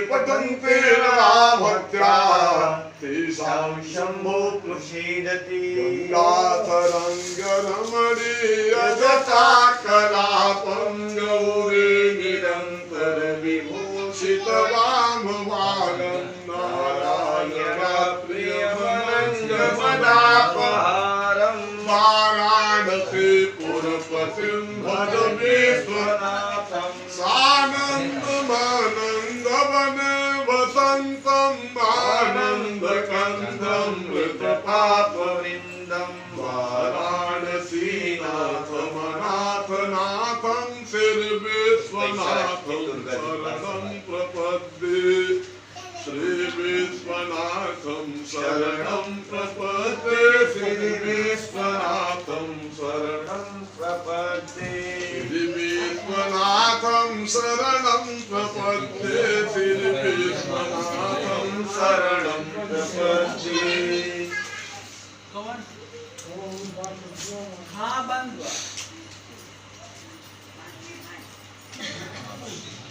पठन्ते रामत्या तेषां शम्भो प्रसीदति गङ्गातरङ्गरमणीयजटा कलापं गौरी निरन्तर विभूषितवामवालं नारायणप्रियमनन्दमदापहारं वाराणसी पुरपतिं भज विश्वनाथं सानन्दमानन्दवन वसन्तं आनन्दकन्दं मृतपापवृन्दं वाराणसीनाथमनाथनाथं श्रीविश्वनाथं शरणं प्रपद्ये श्रीविश्वनाथं शरणं प्रपद्ये श्रीविश्वनाथं शरणं प्रपद्ये श्रीविश्वनाथं शरणं प्रपद्ये श्रीविश्वनाथं शरणं प्रपद्ये हाँ बंद हुआ